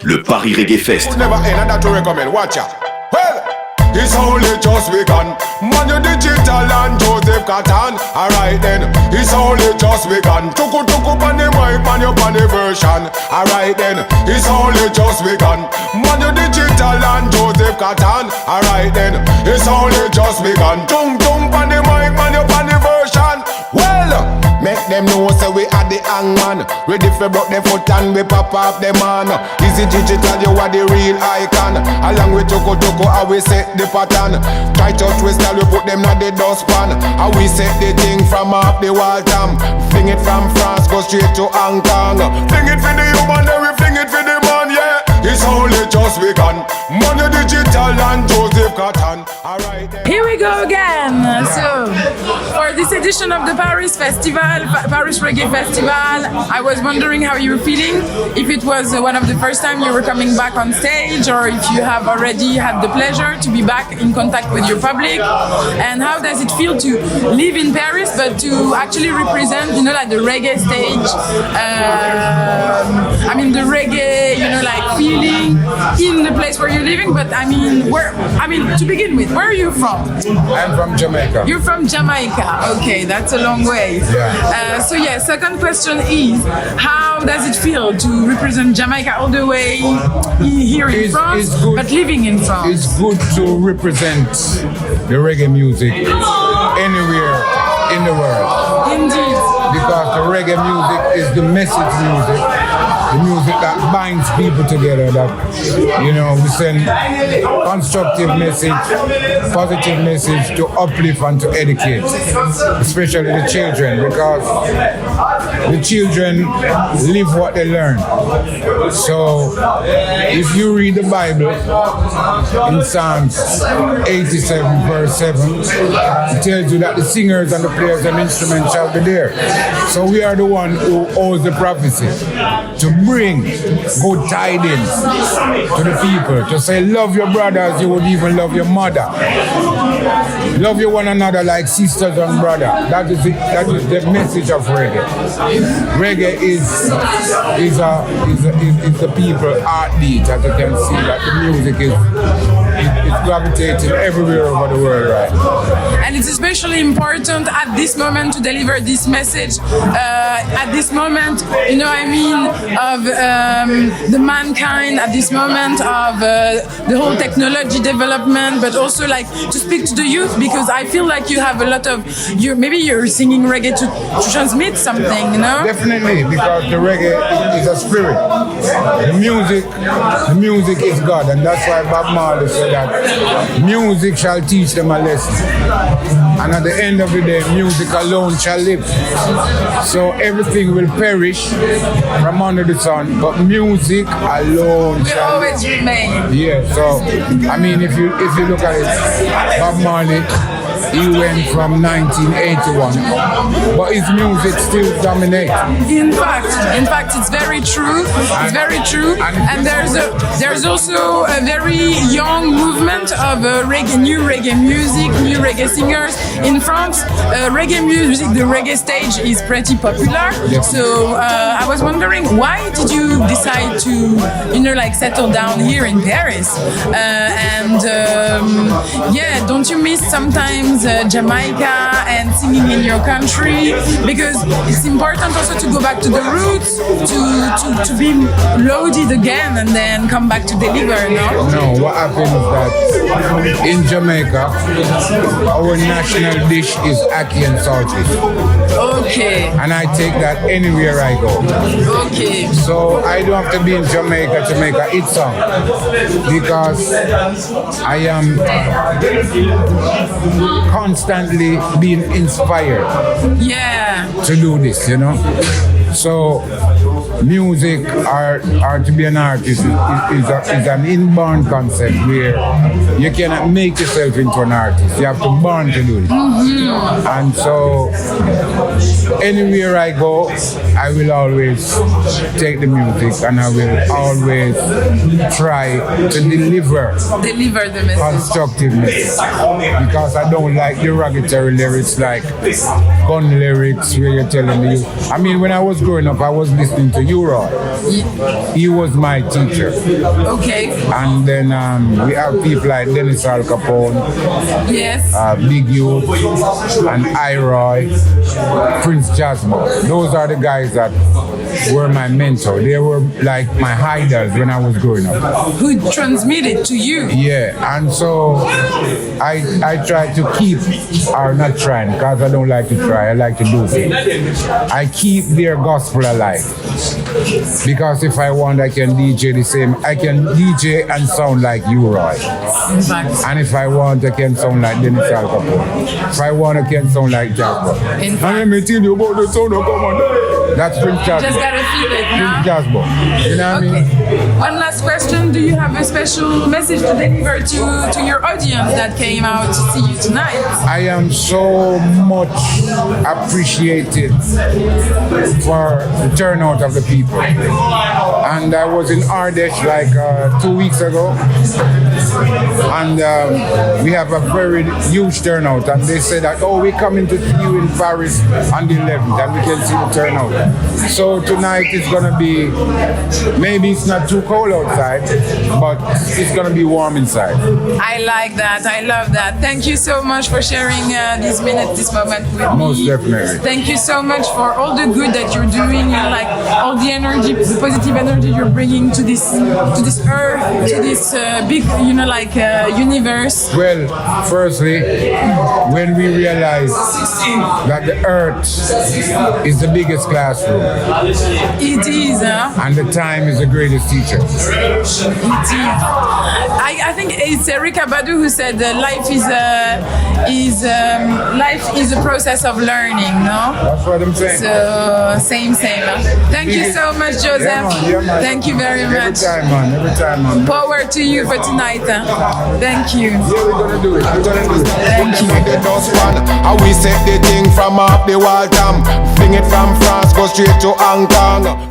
Le Paris Reggae Fest. It's only just begun. Man, you digital and Joseph Catan. Alright then, it's only just begun. Tuku pan the mic, man, you pan the version. Alright then, it's only just begun. Man, you digital and Joseph Catan. Alright then, it's only just begun. Tung pan the mic, man, you pan the version. Well, make them know say we are the hangman. Ready for broke the foot and we pop up the man. Easy digital, you are the real icon. Along with Tuku, how we set the pattern. Try to twist all, we put them on the dustpan. How we set the thing from up the wall tam. Fling it from France, go straight to Hong Kong. Fling it for the human, then we fling it for the man, yeah. It's only just begun. Money digital and Joseph Catan. Alright. Here we go again. So, for this edition of the Paris Festival, Paris Reggae Festival, I was wondering how you were feeling. If it was one of the first time you were coming back on stage, or if you have already had the pleasure to be back in contact with your public, and how does it feel to live in Paris but to actually represent, like the reggae stage? I mean the reggae, like feeling in the place where you're living. But to begin with, where are you from? I'm from Jamaica. You're from Jamaica. Okay, that's a long way. Yeah. Second question is, how does it feel to represent Jamaica all the way here in France, but living in France? It's good to represent the reggae music anywhere in the world. Indeed. Because the reggae music is the message music, the music that binds people together, that, we send constructive message, positive message to uplift and to educate, especially the children, because the children live what they learn. So if you read the Bible in Psalms 87 verse 7, it tells you that the singers and the players and instruments shall be there. So we are the one who holds the prophecy to bring good tidings to the people, to say love your brothers, you would even love your mother. Love you one another like sisters and brothers. That is the message of reggae. Reggae is the people heartbeat, as you can see that the music is gravitating everywhere over the world right now. And it's especially important at this moment to deliver this message. At this moment, of the mankind, at this moment of the whole technology development, but also like to speak to the youth, because I feel like you have a lot of, maybe you're singing reggae to transmit something, Definitely, because the reggae is a spirit. The music is God, and that's why Bob Marley said that music shall teach them a lesson. And at the end of the day, music alone shall live. So everything will perish from under the sun, but music alone will always remain. Yeah, so if you look at it, Bob Marley, he went from 1981, but his music still dominates. In fact, it's very true. It's very true. And there's also a very young movement of new reggae music, new reggae singers in France. Reggae music, the reggae stage is pretty popular. Yep. So I was wondering, why did you decide to, settle down here in Paris? Don't you miss sometimes Jamaica and singing in your country? Because it's important also to go back to the roots, to be loaded again and then come back to deliver, no? No, what happened is that in Jamaica, our national dish is ackee and saltfish. Okay. And I take that anywhere I go. Okay. So I don't have to be in Jamaica to make a hit song, because I am constantly being inspired to do this, So music or to be an artist is an inborn concept where you cannot make yourself into an artist. You have to born to do it. Mm-hmm. And so anywhere I go, I will always take the music, and I will always try to deliver the message, constructive message, because I don't like derogatory lyrics like gun lyrics where you're telling me. When I was growing up, I was listening to Uro. He was my teacher. Okay. And then we have people like Dennis Al Capone, Yes. Big Youth, and Iroy, Prince Jasmine. Those are the guys that were my mentor. They were like my idols when I was growing up. Who transmitted to you? Yeah, and so I try to keep, or not trying, because I don't like to try, I like to do things. I keep their gospel alive. Because if I want, I can DJ the same. I can DJ and sound like you, Roy. And if I want, I can sound like Dennis Al Capone. If I want, I can sound like Jasper. And let me tell you about the sound of Common. That's Prince Jasper. Just gotta feel it now. Prince Jasper. You know what I mean? One last question. Do you have a special message to deliver to your audience that came out to see you tonight? I am so much appreciated for the turnout of the people. And I was in Ardèche like 2 weeks ago. And we have a very huge turnout. And they said that, oh, we're coming to see you in Paris on the 11th. And we can see the turnout. So tonight it's going to be, maybe it's not too cold outside, but it's going to be warm inside. I like that. I love that. Thank you so much for sharing this moment with me. Most definitely. Thank you so much for all the good that you're doing and like all the energy, the positive energy you're bringing to this earth, to this big, universe. Well, firstly, when we realize that the earth is the biggest classroom. It is, and the time is the greatest teacher. It is. I think it's Erykah Badu who said life is a process of learning, no? That's what I'm saying. So same. Thank you so much, Joseph. Yeah, man. Thank you very much. Every time, man. Power to you for tonight. Thank you. Yeah, we're gonna do it. Thank you. How we set the thing from up the wall, fling it from France, go straight to Hong Kong.